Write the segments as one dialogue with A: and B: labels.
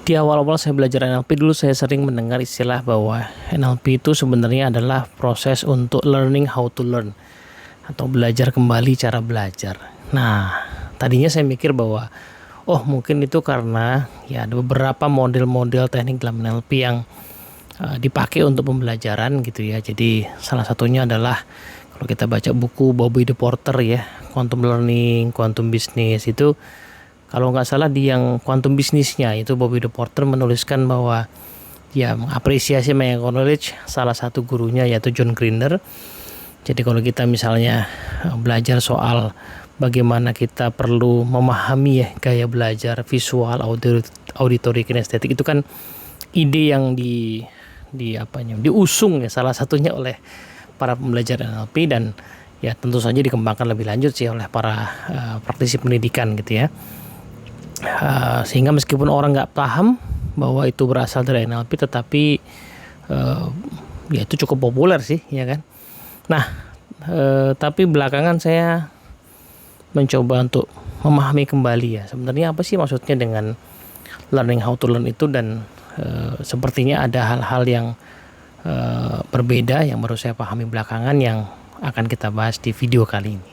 A: Di awal-awal saya belajar NLP dulu saya sering mendengar istilah bahwa NLP itu sebenarnya adalah proses untuk learning how to learn atau belajar kembali cara belajar. Nah, tadinya saya mikir bahwa mungkin itu karena ya ada beberapa model-model teknik dalam NLP yang dipakai untuk pembelajaran gitu ya. Jadi salah satunya adalah kalau kita baca buku Bobby the Porter ya, Quantum Learning, Quantum Business itu. Kalau nggak salah di yang quantum bisnisnya itu Bobby the Porter menuliskan bahwa dia mengapresiasi Micro Knowledge salah satu gurunya yaitu John Grinder. Jadi kalau kita misalnya belajar soal bagaimana kita perlu memahami ya gaya belajar visual, auditory, kinestetik itu kan ide yang diusung ya salah satunya oleh para pembelajar NLP dan ya tentu saja dikembangkan lebih lanjut sih oleh para praktisi pendidikan gitu ya. Sehingga meskipun orang nggak paham bahwa itu berasal dari NLP, tetapi ya itu cukup populer sih, ya kan. Nah, tapi belakangan saya mencoba untuk memahami kembali ya sebenarnya apa sih maksudnya dengan learning how to learn itu, dan sepertinya ada hal-hal yang berbeda yang baru saya pahami belakangan yang akan kita bahas di video kali ini.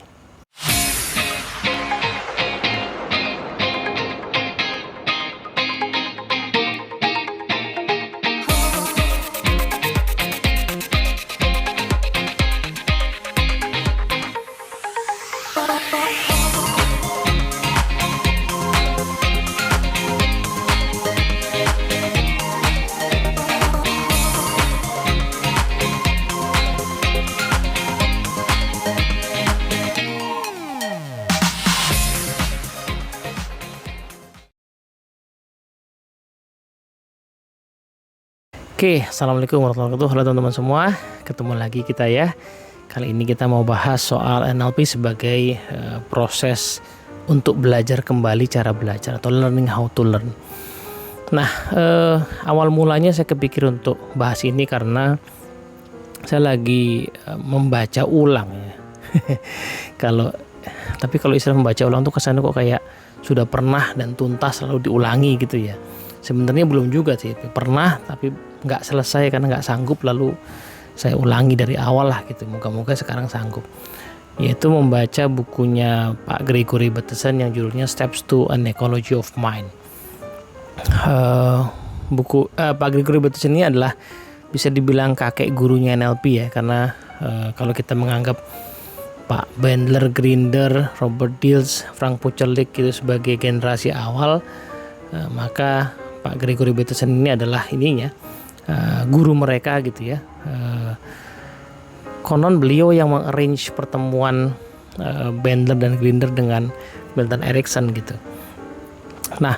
A: Oke, assalamualaikum warahmatullahi wabarakatuh. Halo teman-teman semua, ketemu lagi kita ya. Kali ini kita mau bahas soal NLP sebagai proses untuk belajar kembali cara belajar atau learning how to learn. Nah, awal mulanya saya kepikir untuk bahas ini karena saya lagi membaca ulang ya. Tapi kalau istilah membaca ulang tuh kesannya kok kayak sudah pernah dan tuntas lalu diulangi gitu ya. Sebenarnya belum juga sih, pernah tapi nggak selesai karena nggak sanggup, lalu saya ulangi dari awal lah gitu. Moga-moga sekarang sanggup. Yaitu membaca bukunya Pak Gregory Bateson yang judulnya Steps to an Ecology of Mind. Buku Pak Gregory Bateson ini adalah bisa dibilang kakek gurunya NLP ya, karena kalau kita menganggap Pak Bandler, Grinder, Robert Dilts, Frank Pucelik itu sebagai generasi awal, maka Pak Gregory Bateson ini adalah guru mereka gitu ya. Konon beliau yang mengarrange pertemuan Bandler dan Grinder dengan Milton Erickson gitu. Nah,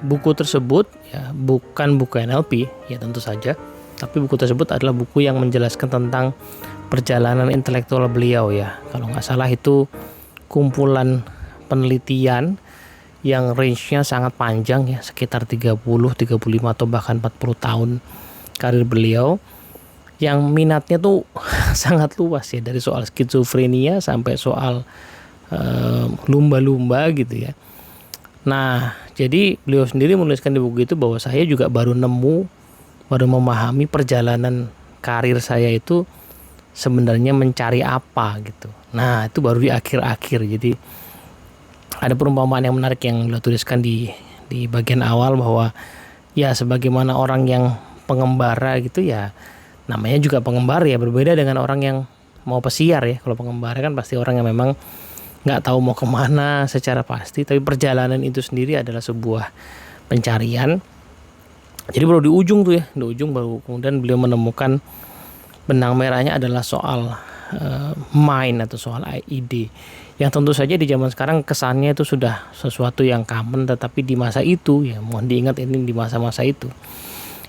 A: buku tersebut ya bukan buku NLP ya tentu saja, tapi buku tersebut adalah buku yang menjelaskan tentang perjalanan intelektual beliau ya. Kalau nggak salah itu kumpulan penelitian yang range-nya sangat panjang ya, sekitar 30, 35 atau bahkan 40 tahun karir beliau, yang minatnya tuh sangat luas ya, dari soal skizofrenia sampai soal lumba-lumba gitu ya. Nah, jadi beliau sendiri menuliskan di buku itu bahwa saya juga baru memahami perjalanan karir saya itu sebenarnya mencari apa gitu. Nah, itu baru di akhir-akhir. Jadi ada perumpamaan yang menarik yang beliau tuliskan di bagian awal bahwa ya sebagaimana orang yang pengembara gitu ya, namanya juga pengembara ya, berbeda dengan orang yang mau pesiar ya. Kalau pengembara kan pasti orang yang memang nggak tahu mau kemana secara pasti, tapi perjalanan itu sendiri adalah sebuah pencarian. Jadi baru di ujung tuh ya, di ujung baru kemudian beliau menemukan benang merahnya adalah soal mind atau soal ide, yang tentu saja di zaman sekarang kesannya itu sudah sesuatu yang common, tetapi di masa itu ya mohon diingat, ini di masa-masa itu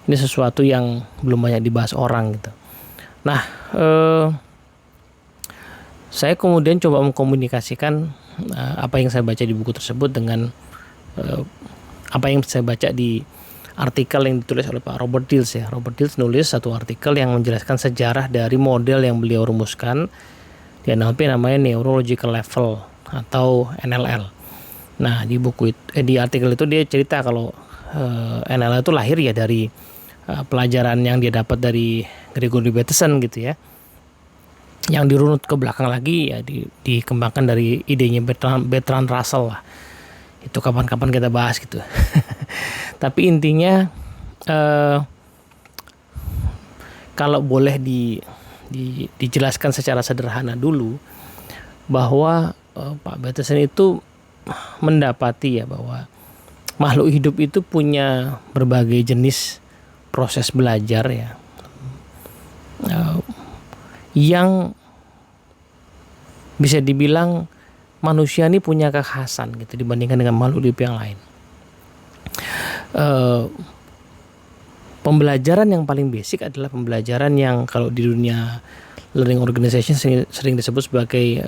A: ini sesuatu yang belum banyak dibahas orang gitu. Nah, saya kemudian coba mengkomunikasikan apa yang saya baca di buku tersebut dengan apa yang saya baca di artikel yang ditulis oleh Pak Robert Dilts ya. Robert Dilts nulis satu artikel yang menjelaskan sejarah dari model yang beliau rumuskan di NLP, namanya Neurological Level atau NLL. Nah, di artikel itu dia cerita kalau NLP itu lahir ya dari pelajaran yang dia dapat dari Gregory Bateson gitu ya, yang dirunut ke belakang lagi ya dikembangkan dari idenya Bertrand Russell lah. Itu kapan-kapan kita bahas gitu. Tapi intinya kalau boleh dijelaskan secara sederhana dulu, bahwa Pak Bateson itu mendapati ya bahwa makhluk hidup itu punya berbagai jenis proses belajar ya, yang bisa dibilang manusia ini punya kekhasan gitu dibandingkan dengan makhluk hidup yang lain. Pembelajaran yang paling basic adalah pembelajaran yang kalau di dunia learning organization sering disebut sebagai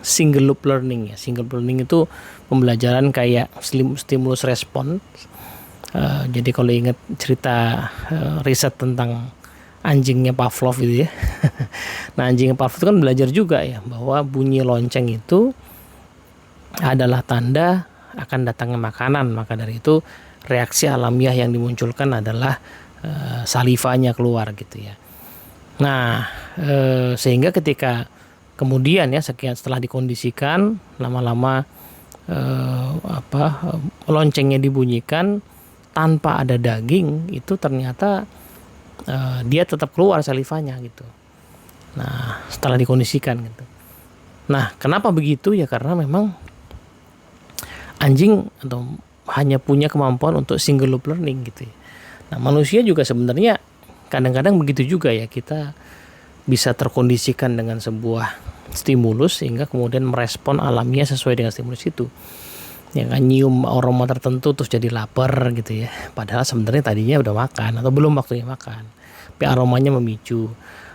A: single loop learning ya. Single loop learning itu pembelajaran kayak stimulus respon. Jadi kalau ingat cerita riset tentang anjingnya Pavlov itu ya. Nah, anjingnya Pavlov itu kan belajar juga ya bahwa bunyi lonceng itu adalah tanda akan datangnya makanan. Maka dari itu reaksi alamiah yang dimunculkan adalah salivanya keluar gitu ya. Nah, sehingga ketika kemudian ya setelah dikondisikan lama-lama loncengnya dibunyikan tanpa ada daging, itu ternyata dia tetap keluar salivanya gitu. Nah, setelah dikondisikan gitu. Nah, kenapa begitu ya? Karena memang anjing atau hanya punya kemampuan untuk single loop learning gitu ya. Nah, manusia juga sebenarnya kadang-kadang begitu juga ya, kita bisa terkondisikan dengan sebuah stimulus sehingga kemudian merespon alamiah sesuai dengan stimulus itu. Ya kan, nyium aroma tertentu terus jadi lapar gitu ya. Padahal sebenarnya tadinya udah makan atau belum waktunya makan. Tapi aromanya memicu.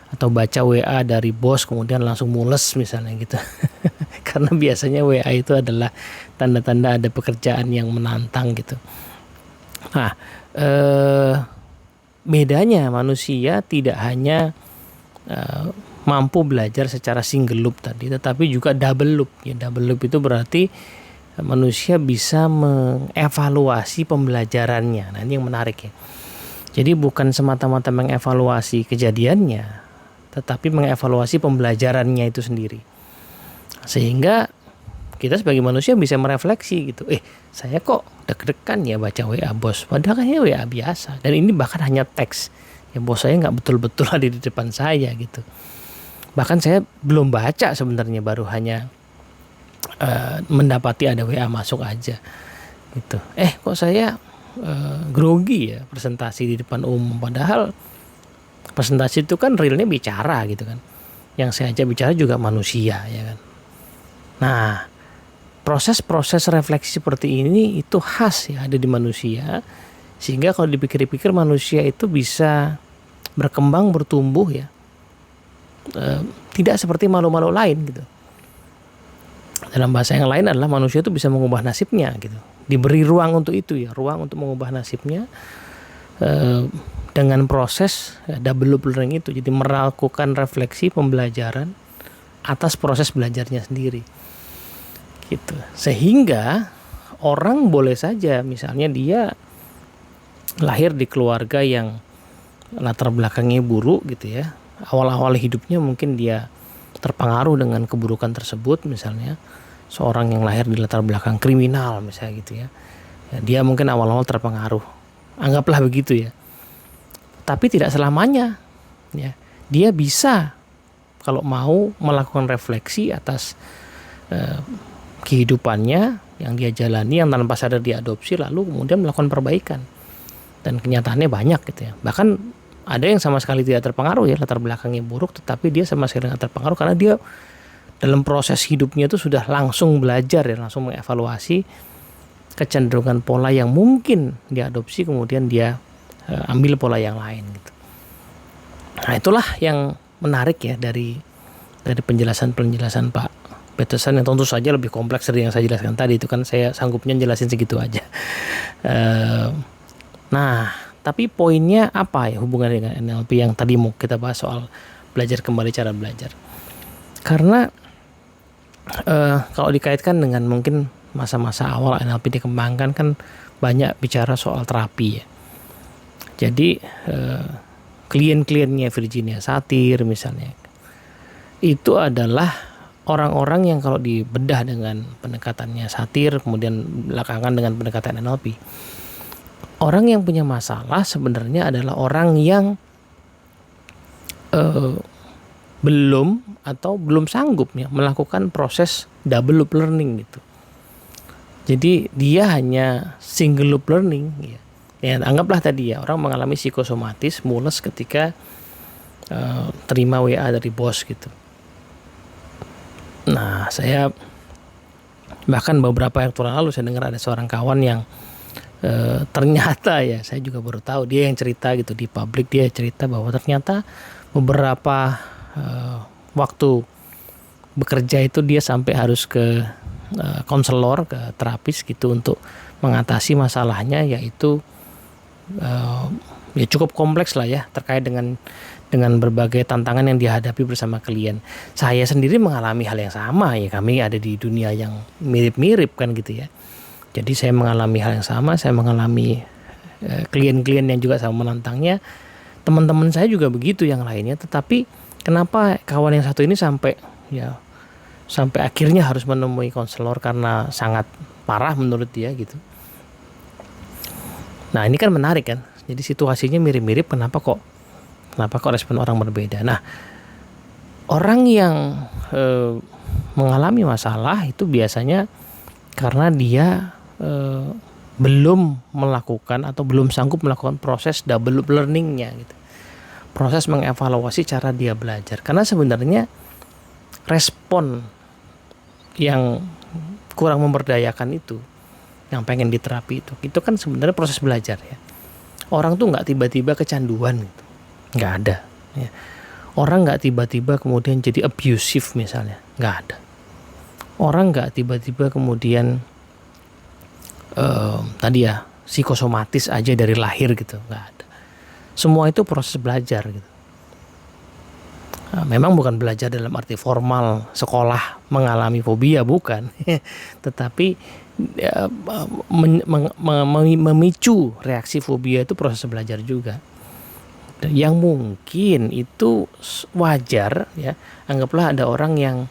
A: Atau baca WA dari bos kemudian langsung mules misalnya gitu. Karena biasanya WA itu adalah tanda-tanda ada pekerjaan yang menantang gitu. Nah, bedanya manusia tidak hanya mampu belajar secara single loop tadi, tetapi juga double loop. Ya, double loop itu berarti manusia bisa mengevaluasi pembelajarannya. Nah, ini yang menarik ya. Jadi bukan semata-mata mengevaluasi kejadiannya, tetapi mengevaluasi pembelajarannya itu sendiri. Sehingga kita sebagai manusia bisa merefleksi gitu. Saya kok deg-degan ya baca WA bos. Padahal kan WA biasa. Dan ini bahkan hanya teks. Ya bos saya nggak betul-betul ada di depan saya gitu. Bahkan saya belum baca sebenarnya, baru hanya mendapati ada WA masuk aja gitu. Kok saya grogi ya presentasi di depan umum, padahal presentasi itu kan realnya bicara gitu kan. Yang saya ajak bicara juga manusia ya kan. Nah, proses-proses refleksi seperti ini itu khas ya ada di manusia, sehingga kalau dipikir-pikir manusia itu bisa berkembang, bertumbuh ya, tidak seperti makhluk-makhluk lain gitu. Dalam bahasa yang lain adalah manusia itu bisa mengubah nasibnya gitu. Diberi ruang untuk itu ya, ruang untuk mengubah nasibnya dengan proses double loop learning itu. Jadi melakukan refleksi pembelajaran atas proses belajarnya sendiri gitu. Sehingga orang boleh saja misalnya dia lahir di keluarga yang latar belakangnya buruk gitu ya. Awal-awal hidupnya mungkin dia terpengaruh dengan keburukan tersebut, misalnya seorang yang lahir di latar belakang kriminal misalnya gitu ya. Dia mungkin awal-awal terpengaruh. Anggaplah begitu ya. Tapi tidak selamanya ya. Dia bisa kalau mau melakukan refleksi atas kehidupannya yang dia jalani, yang tanpa sadar diadopsi, lalu kemudian melakukan perbaikan. Dan kenyataannya banyak gitu ya. Bahkan ada yang sama sekali tidak terpengaruh ya, latar belakangnya buruk, tetapi dia sama sekali tidak terpengaruh karena dia dalam proses hidupnya itu sudah langsung belajar ya, langsung mengevaluasi kecenderungan pola yang mungkin diadopsi, kemudian dia ambil pola yang lain gitu. Nah, itulah yang menarik ya dari penjelasan Pak Bateson yang tentu saja lebih kompleks dari yang saya jelaskan tadi. Itu kan saya sanggupnya jelasin segitu aja. Nah, tapi poinnya apa ya hubungannya dengan NLP yang tadi mau kita bahas soal belajar kembali cara belajar? Karena kalau dikaitkan dengan mungkin masa-masa awal NLP dikembangkan kan banyak bicara soal terapi ya. Jadi klien-kliennya Virginia Satir misalnya, itu adalah orang-orang yang kalau dibedah dengan pendekatannya Satir, kemudian belakangan dengan pendekatan NLP, orang yang punya masalah sebenarnya adalah orang yang belum sanggup ya melakukan proses double loop learning gitu. Jadi dia hanya single loop learning ya. Ya, anggaplah tadi ya, orang mengalami psikosomatis mules ketika terima WA dari bos gitu. Nah, saya bahkan beberapa waktu lalu saya dengar ada seorang kawan yang ternyata ya, saya juga baru tahu, dia yang cerita gitu di publik, dia cerita bahwa ternyata beberapa waktu bekerja itu dia sampai harus ke konselor, ke terapis gitu untuk mengatasi masalahnya, yaitu ya cukup kompleks lah ya, terkait dengan berbagai tantangan yang dihadapi bersama klien. Saya sendiri mengalami hal yang sama ya, kami ada di dunia yang mirip-mirip kan gitu ya. Jadi saya mengalami hal yang sama, saya mengalami klien-klien yang juga sama menantangnya. Teman-teman saya juga begitu yang lainnya, tetapi kenapa kawan yang satu ini sampai akhirnya harus menemui konselor karena sangat parah menurut dia gitu. Nah, ini kan menarik kan. Jadi situasinya mirip-mirip, kenapa kok respon orang berbeda. Nah, orang yang mengalami masalah itu biasanya karena dia belum melakukan atau belum sanggup melakukan proses double loop learningnya gitu. Proses mengevaluasi cara dia belajar. Karena sebenarnya respon yang kurang memberdayakan itu, yang pengen diterapi itu kan sebenarnya proses belajar ya. Orang tuh nggak tiba-tiba kecanduan gitu, nggak ada ya. Orang nggak tiba-tiba kemudian jadi abusive misalnya, nggak ada. Orang nggak tiba-tiba kemudian tadi ya psikosomatis aja dari lahir gitu, nggak ada. Semua itu proses belajar gitu. Nah, memang bukan belajar dalam arti formal sekolah mengalami fobia, bukan. Tetapi memicu reaksi fobia itu proses belajar juga. Yang mungkin itu wajar ya. Anggaplah ada orang yang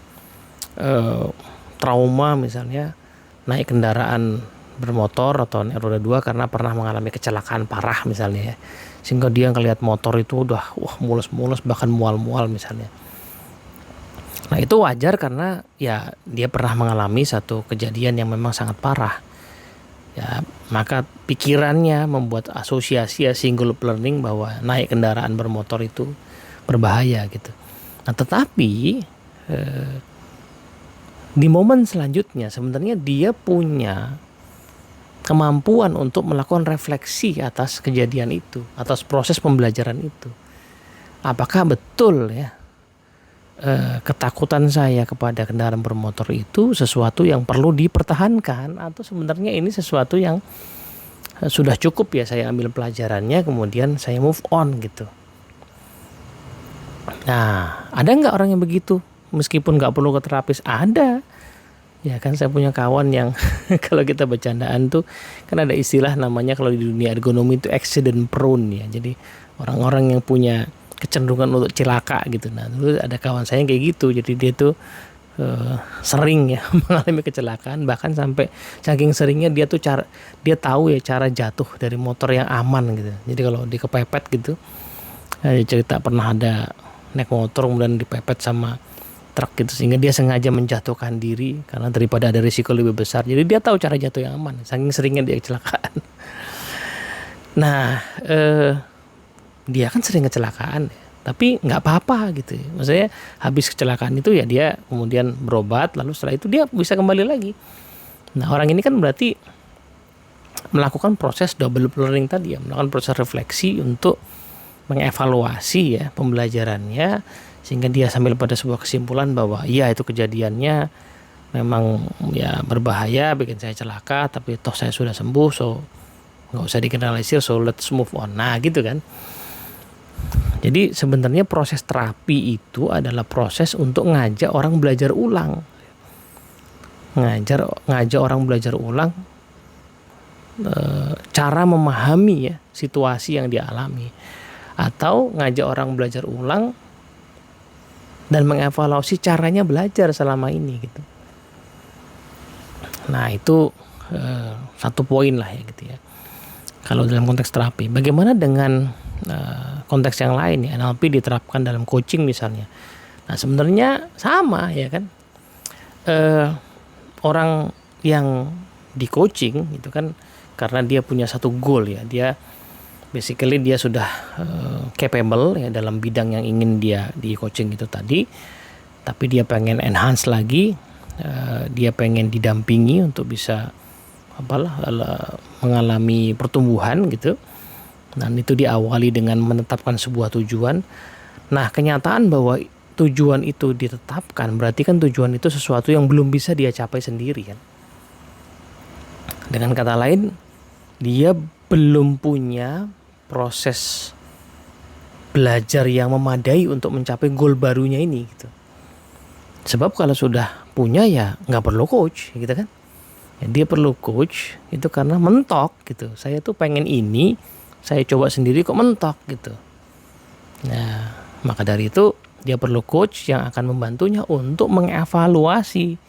A: trauma misalnya naik kendaraan bermotor atau naik roda 2 karena pernah mengalami kecelakaan parah misalnya ya. Sehingga dia ngelihat motor itu udah mulus-mulus, bahkan mual-mual misalnya. Nah, itu wajar karena ya dia pernah mengalami satu kejadian yang memang sangat parah. Ya, maka pikirannya membuat asosiasi single loop learning bahwa naik kendaraan bermotor itu berbahaya gitu. Nah, tetapi di momen selanjutnya sebenarnya dia punya kemampuan untuk melakukan refleksi atas kejadian itu, atas proses pembelajaran itu. Apakah betul ya ketakutan saya kepada kendaraan bermotor itu sesuatu yang perlu dipertahankan, atau sebenarnya ini sesuatu yang sudah cukup ya saya ambil pelajarannya kemudian saya move on gitu. Nah, ada nggak orang yang begitu meskipun nggak perlu ke terapis? Ada. Ya kan, saya punya kawan yang kalau kita bercandaan tuh kan ada istilah namanya kalau di dunia ergonomi itu accident prone ya. Jadi orang-orang yang punya kecenderungan untuk cilaka gitu. Nah, dulu ada kawan saya yang kayak gitu. Jadi dia tuh sering ya mengalami kecelakaan, bahkan sampai saking seringnya dia tahu ya cara jatuh dari motor yang aman gitu. Jadi kalau dikepepet gitu, cerita pernah ada naik motor kemudian dipepet sama truk gitu, sehingga dia sengaja menjatuhkan diri karena daripada ada risiko lebih besar. Jadi dia tahu cara jatuh yang aman, saking seringnya dia kecelakaan. Nah, dia kan sering kecelakaan ya, tapi nggak apa-apa gitu. Maksudnya habis kecelakaan itu ya dia kemudian berobat, lalu setelah itu dia bisa kembali lagi. Nah, orang ini kan berarti melakukan proses double learning tadi ya, melakukan proses refleksi untuk mengevaluasi ya pembelajarannya, sehingga dia sambil pada sebuah kesimpulan bahwa iya itu kejadiannya memang ya berbahaya, bikin saya celaka, tapi toh saya sudah sembuh, so nggak usah digeneralisir, so let's move on. Nah gitu kan. Jadi sebenarnya proses terapi itu adalah proses untuk ngajak orang belajar ulang, ngajak orang belajar ulang cara memahami ya situasi yang dia alami, atau ngajak orang belajar ulang dan mengevaluasi caranya belajar selama ini gitu. Nah itu satu poin lah ya gitu ya. Kalau dalam konteks terapi, bagaimana dengan konteks yang lain ya, NLP diterapkan dalam coaching misalnya. Nah sebenarnya sama ya kan. Orang yang di coaching itu kan karena dia punya satu goal ya, dia basically dia sudah capable ya dalam bidang yang ingin dia di coaching itu tadi, tapi dia pengen enhance lagi, dia pengen didampingi untuk bisa mengalami pertumbuhan gitu. Dan itu diawali dengan menetapkan sebuah tujuan. Nah kenyataan bahwa tujuan itu ditetapkan berarti kan tujuan itu sesuatu yang belum bisa dia capai sendiri kan. Dengan kata lain, dia belum punya proses belajar yang memadai untuk mencapai goal barunya ini gitu. Sebab kalau sudah punya ya nggak perlu coach gitu kan. Ya, dia perlu coach itu karena mentok gitu. Saya tuh pengen ini, saya coba sendiri kok mentok gitu. Nah maka dari itu dia perlu coach yang akan membantunya untuk mengevaluasi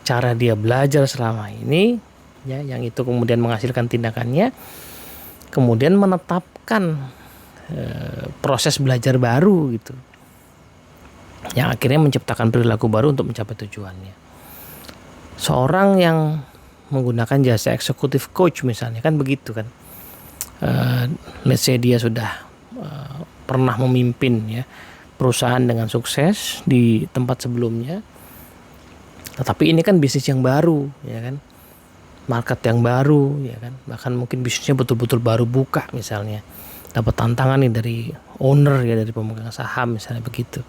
A: cara dia belajar selama ini ya, yang itu kemudian menghasilkan tindakannya, kemudian menetapkan proses belajar baru gitu, yang akhirnya menciptakan perilaku baru untuk mencapai tujuannya. Seorang yang menggunakan jasa eksekutif coach misalnya kan begitu kan, let's say dia sudah pernah memimpin ya perusahaan dengan sukses di tempat sebelumnya, tetapi ini kan bisnis yang baru ya kan, market yang baru ya kan, bahkan mungkin bisnisnya betul-betul baru buka misalnya, dapat tantangan nih dari owner ya, dari pemegang saham misalnya begitu.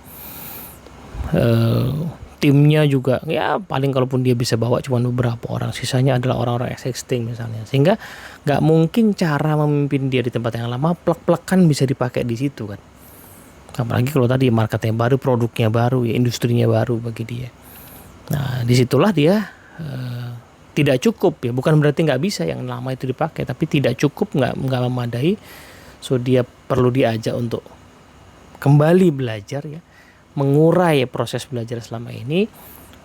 A: Timnya juga ya paling kalaupun dia bisa bawa cuma beberapa orang, sisanya adalah orang-orang existing misalnya, sehingga nggak mungkin cara memimpin dia di tempat yang lama plek-plekan bisa dipakai di situ kan. Apalagi kalau tadi marketnya baru, produknya baru, ya industrinya baru bagi dia. Nah disitulah dia tidak cukup ya, bukan berarti nggak bisa yang lama itu dipakai, tapi tidak cukup, nggak memadai. So dia perlu diajak untuk kembali belajar ya, mengurai proses belajar selama ini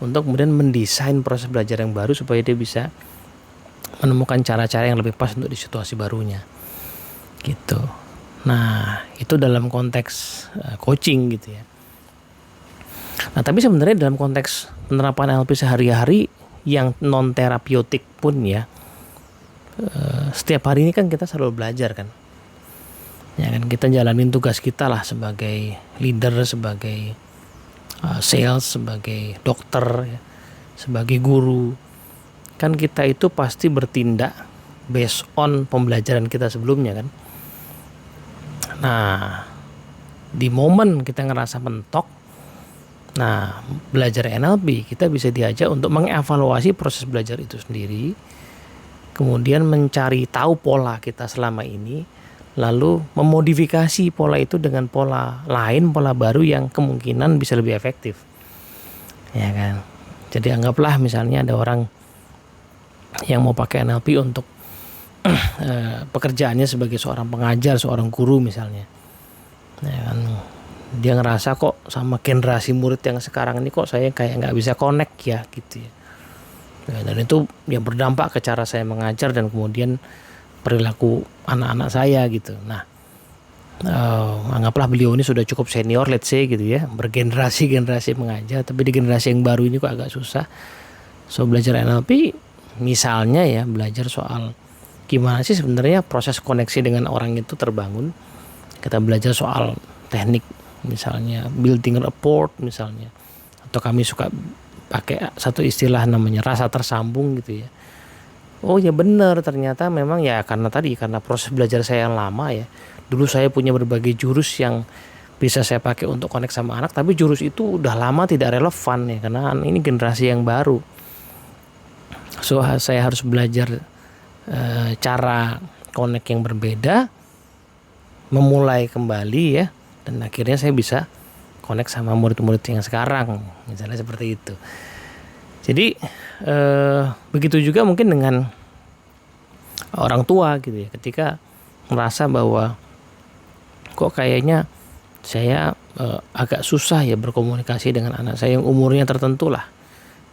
A: untuk kemudian mendesain proses belajar yang baru supaya dia bisa menemukan cara-cara yang lebih pas untuk di situasi barunya gitu. Nah itu dalam konteks coaching gitu ya. Nah tapi sebenarnya dalam konteks penerapan NLP sehari-hari yang non terapeutik pun ya, setiap hari ini kan kita selalu belajar kan. Ya kan, kita jalanin tugas kita lah sebagai leader, sebagai sales, sebagai dokter ya, sebagai guru. Kan kita itu pasti bertindak based on pembelajaran kita sebelumnya kan. Nah di momen kita ngerasa mentok, nah belajar NLP kita bisa diajak untuk mengevaluasi proses belajar itu sendiri, kemudian mencari tahu pola kita selama ini, lalu memodifikasi pola itu dengan pola lain, pola baru yang kemungkinan bisa lebih efektif ya kan. Jadi anggaplah misalnya ada orang yang mau pakai NLP untuk pekerjaannya sebagai seorang pengajar, seorang guru misalnya ya kan. Dia ngerasa kok sama generasi murid yang sekarang ini kok saya kayak nggak bisa connect ya gitu ya. Dan itu yang berdampak ke cara saya mengajar dan kemudian perilaku anak-anak saya gitu. Nah anggaplah beliau ini sudah cukup senior, let's say gitu ya, bergenerasi mengajar, tapi di generasi yang baru ini kok agak susah. So belajar NLP misalnya ya, belajar soal gimana sih sebenarnya proses koneksi dengan orang itu terbangun. Kita belajar soal teknik misalnya building rapport misalnya, atau kami suka pakai satu istilah namanya rasa tersambung gitu ya. Oh ya benar, ternyata memang ya karena proses belajar saya yang lama ya. Dulu saya punya berbagai jurus yang bisa saya pakai untuk connect sama anak, tapi jurus itu udah lama tidak relevan ya, karena ini generasi yang baru. So saya harus belajar cara connect yang berbeda, memulai kembali ya, dan akhirnya saya bisa connect sama murid-murid yang sekarang misalnya seperti itu. Jadi begitu juga mungkin dengan orang tua gitu ya, ketika merasa bahwa kok kayaknya saya agak susah ya berkomunikasi dengan anak saya yang umurnya tertentu lah,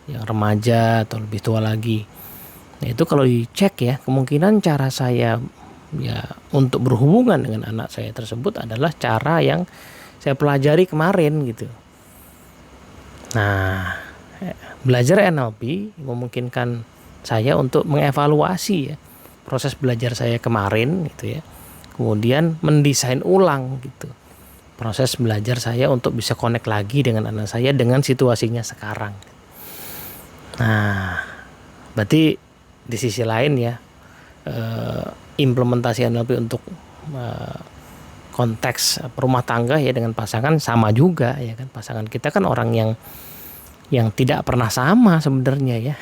A: yang remaja atau lebih tua lagi. Nah itu kalau dicek ya, kemungkinan cara saya ya untuk berhubungan dengan anak saya tersebut adalah cara yang saya pelajari kemarin gitu. Nah, belajar NLP memungkinkan saya untuk mengevaluasi ya proses belajar saya kemarin gitu ya. Kemudian mendesain ulang gitu proses belajar saya untuk bisa connect lagi dengan anak saya dengan situasinya sekarang. Nah, berarti di sisi lain ya, implementasi NLP untuk konteks rumah tangga ya dengan pasangan sama juga ya kan. Pasangan kita kan orang yang tidak pernah sama sebenarnya ya.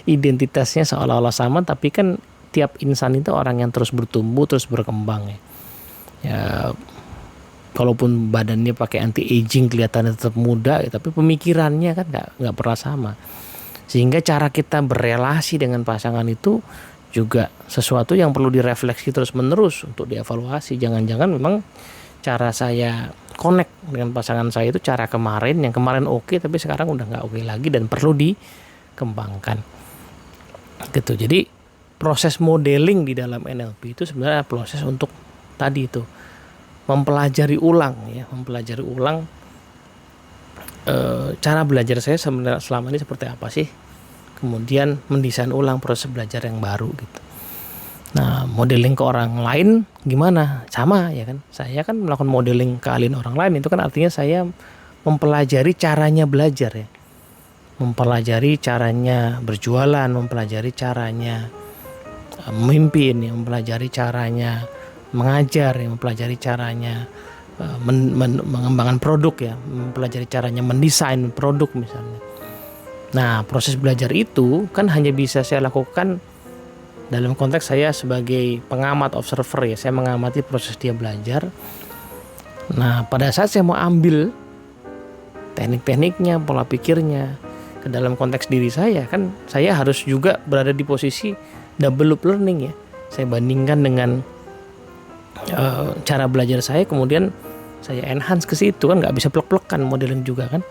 A: Identitasnya seolah-olah sama, tapi kan tiap insan itu orang yang terus bertumbuh, terus berkembang ya. Ya kalaupun badannya pakai anti aging kelihatannya tetap muda ya, tapi pemikirannya kan nggak pernah sama. Sehingga cara kita berelasi dengan pasangan itu juga sesuatu yang perlu direfleksi terus menerus untuk dievaluasi. Jangan-jangan memang cara saya connect dengan pasangan saya itu cara kemarin, yang kemarin oke tapi sekarang udah nggak oke lagi dan perlu dikembangkan gitu. Jadi proses modeling di dalam NLP itu sebenarnya proses untuk tadi itu mempelajari ulang cara belajar saya sebenarnya selama ini seperti apa sih, kemudian mendesain ulang proses belajar yang baru gitu. Nah, modeling ke orang lain gimana? Sama ya kan. Saya kan melakukan modeling keahlian orang lain, itu kan artinya saya mempelajari caranya belajar ya. Mempelajari caranya berjualan, mempelajari caranya memimpin, mempelajari caranya mengajar, mempelajari caranya mengembangkan produk ya, mempelajari caranya mendesain produk misalnya. Nah, proses belajar itu kan hanya bisa saya lakukan dalam konteks saya sebagai pengamat, observer ya. Saya mengamati proses dia belajar. Nah, pada saat saya mau ambil teknik-tekniknya, pola pikirnya ke dalam konteks diri saya, kan saya harus juga berada di posisi double loop learning ya. Saya bandingkan dengan cara belajar saya, kemudian saya enhance ke situ, kan nggak bisa plek-plekan modeling juga kan.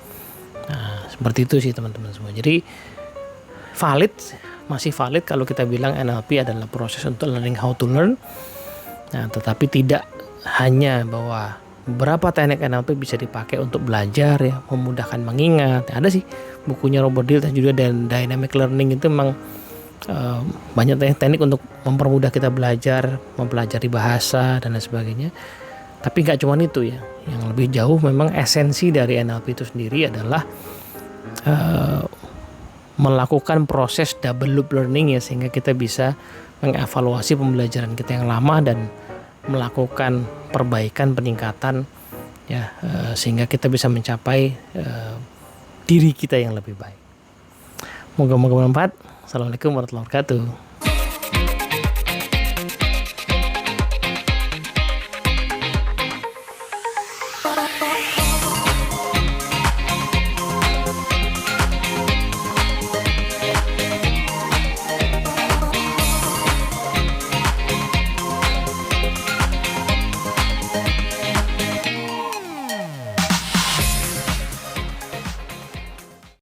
A: Nah, seperti itu sih teman-teman semua. Jadi masih valid kalau kita bilang NLP adalah proses untuk learning how to learn. Nah, tetapi tidak hanya bahwa beberapa teknik NLP bisa dipakai untuk belajar ya, memudahkan mengingat. Ada sih bukunya Robert Dilts juga, dan dynamic learning itu memang banyak teknik untuk mempermudah kita belajar, mempelajari bahasa dan lain sebagainya. Tapi nggak cuma itu ya, yang lebih jauh memang esensi dari NLP itu sendiri adalah melakukan proses double loop learning ya, sehingga kita bisa mengevaluasi pembelajaran kita yang lama dan melakukan perbaikan, peningkatan ya, sehingga kita bisa mencapai diri kita yang lebih baik. Moga-moga bermanfaat. Assalamualaikum warahmatullahi wabarakatuh.